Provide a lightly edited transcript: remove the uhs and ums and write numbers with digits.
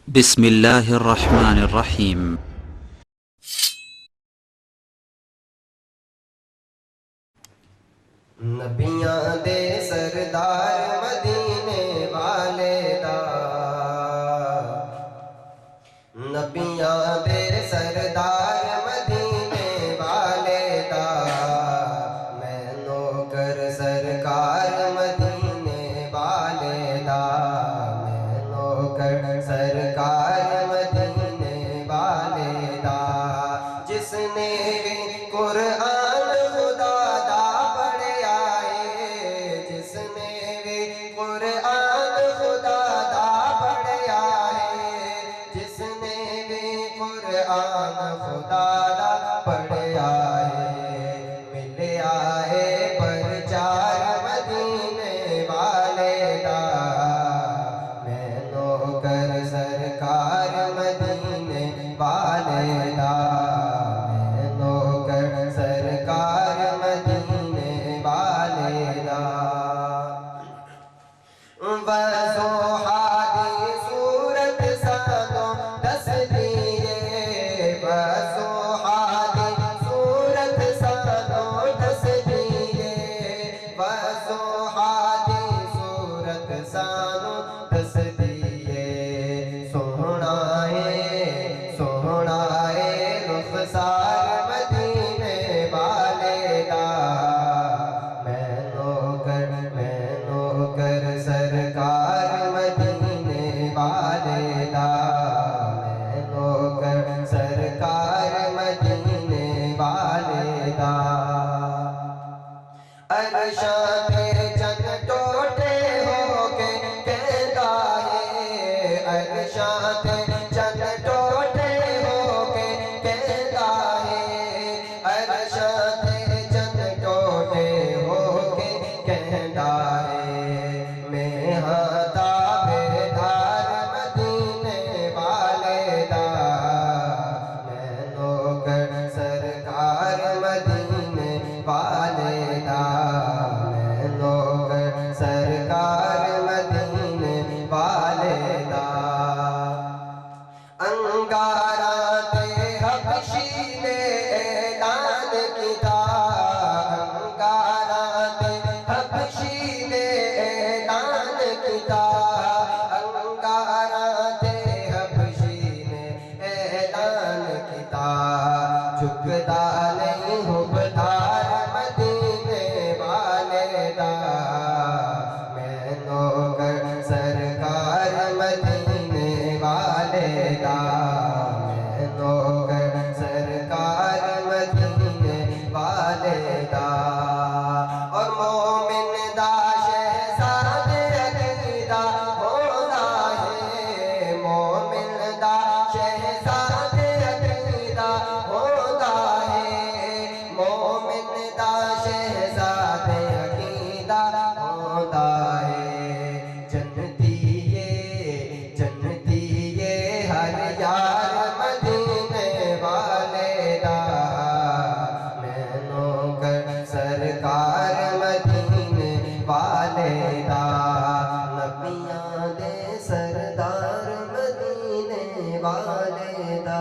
بسم اللہ الرحمن الرحیم۔ نبیاں دے سردار مدینے والے دا، نبیاں دے سردار مدینے والے دا، میں نوکر سرکار مدینے والے دا، میں نوکر سرکار مدینے والے دا، جس نے بھی قرآن خدا دا پڑھیا ہے، جس نے بھی قرآن خدا دا پڑھیا ہے، جس نے بھی قرآن خدا دا پڑھیا ہے، ملیا ہے پرچار مدینے والے دا، میں نوکر سرکار مدینے والے دا، میں نوکر سرکار مدینے والے دا، وضحی صورت سانو دس دیئے، وضحی صورت سانو دس دیئے، وضحی صورت سانو دس دیئے، سوہنا ہے رخسار مدینے والے دا، میں نوکر سرکار مدینے والے دا، میں نوکر سرکار مدینے والے دا، عرشاں تے چند ٹوٹے ہو کے کہندا ہے، عرشاں تے چند ٹوٹے ہو کے کہندا ہے، عرشاں تے چند ٹوٹے ہو کے کہندا ہے، میں ہاں تابعدار مدینے والے دا، میں نوکر سرکار مدینے والے دا، میں نوکر سرکار مدینے والے دا، انگاراں تے حبشی نے اعلان کیتا، انگاراں تے حبشی نے اعلان کیتا، انگاراں تے حبشی نے اعلان کیتا، جھکدا نہیں حبدار مدینے والے دا، میں نوکر سرکار مدینے والے دا، میں نوکر سرکار مدینے والے دا، اور مومن دا شہزاد عقیدہ ہونا ہے، مومن دا شہزاد عقیدہ ہونا ہے، مومن دا شہزاد عقیدہ ہونا ہے، جنتی یہ ہر یار مدینے والے دا، میں نوکر سرکار مدینے والے دا، نبیاں دے سردار مدینے والے دا۔